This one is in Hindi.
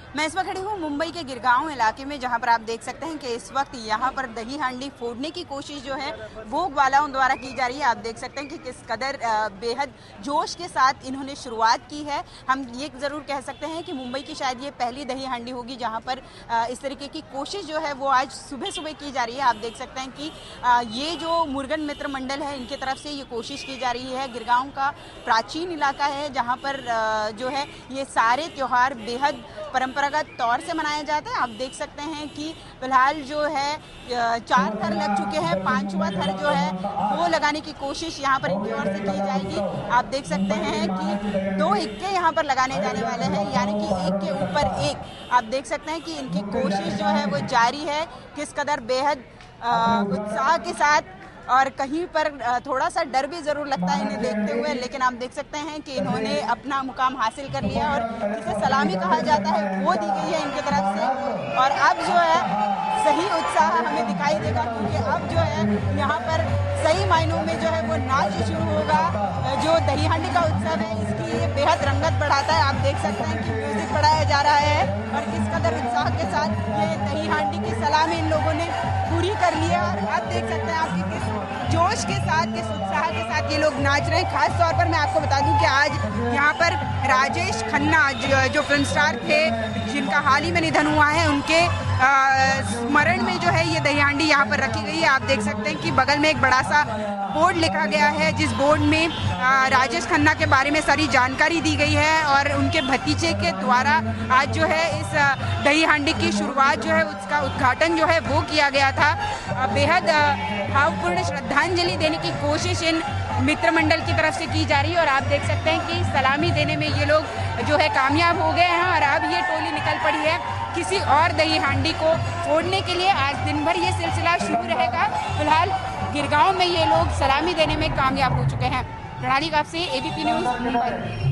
मैं इस वक्त खड़ी हूँ मुंबई के गिरगांव इलाके में, जहाँ पर आप देख सकते हैं कि इस वक्त यहाँ पर दही हांडी फोड़ने की कोशिश जो है वो वालाओं द्वारा की जा रही है। आप देख सकते हैं कि किस कदर बेहद जोश के साथ इन्होंने शुरुआत की है। हम ये ज़रूर कह सकते हैं कि मुंबई की शायद ये पहली दही हांडी होगी जहाँ पर इस तरीके की कोशिश जो है वो आज सुबह सुबह की जा रही है। आप देख सकते हैं कि ये जो मुर्गन मित्र मंडल है इनकी तरफ से ये कोशिश की जा रही है। गिरगांव का प्राचीन इलाका है जहाँ पर जो है ये सारे त्यौहार बेहद परंपरागत तौर से मनाया जाता है। आप देख सकते हैं कि फिलहाल जो है 4 थर लग चुके हैं, 5वां थर जो है वो लगाने की कोशिश यहाँ पर इनकी ओर से की जाएगी। आप देख सकते हैं कि 2 इक्के यहाँ पर लगाने जाने वाले हैं, यानी कि एक के ऊपर एक। आप देख सकते हैं कि इनकी कोशिश जो है वो जारी है, किस कदर बेहद उत्साह के साथ, और कहीं पर थोड़ा सा डर भी ज़रूर लगता है इन्हें देखते हुए, लेकिन आप देख सकते हैं कि इन्होंने अपना मुकाम हासिल कर लिया और जिसे सलामी कहा जाता है वो दी गई है इनकी तरफ से। और अब जो है सही उत्साह हमें दिखाई देगा, क्योंकि अब जो है यहाँ पर सही मायनों में जो है वो नाच शुरू होगा। जो दही हांडी का उत्सव है इसकी ये बेहद रंगत बढ़ाता है। आप देख सकते हैं कि म्यूजिक बढ़ाया जा रहा है और किस कदर उत्साह के साथ ये दही हांडी की सलामी इन लोगों ने पूरी कर ली है। और आप देख सकते हैं आपकी किस जोश के साथ, किस उत्साह के साथ ये लोग नाच रहे हैं। खास तौर पर मैं आपको बता दूं कि आज यहाँ पर राजेश खन्ना जो फिल्म स्टार थे जिनका हाल ही में निधन हुआ है, उनके स्मरण में जो है ये दही हांडी यहाँ पर रखी गई है। आप देख सकते हैं कि बगल में एक बड़ा सा बोर्ड लिखा गया है, जिस बोर्ड में राजेश खन्ना के बारे में सारी जानकारी दी गई है और उनके भतीजे के द्वारा आज जो है इस दही हांडी की शुरुआत जो है उसका उद्घाटन जो है वो किया गया था। बेहद भावपूर्ण श्रद्धांजलि देने की कोशिश इन मित्र मंडल की तरफ से की जा रही है और आप देख सकते हैं कि सलामी देने में ये लोग जो है कामयाब हो गए हैं और अब ये टोली निकल पड़ी है किसी और दही हांडी को फोड़ने के लिए। आज दिन भर ये सिलसिला शुरू रहेगा। फिलहाल गिरगांव में ये लोग सलामी देने में कामयाब हो चुके हैं। प्रणाली काप से एबीपी न्यूज़ मुंबई।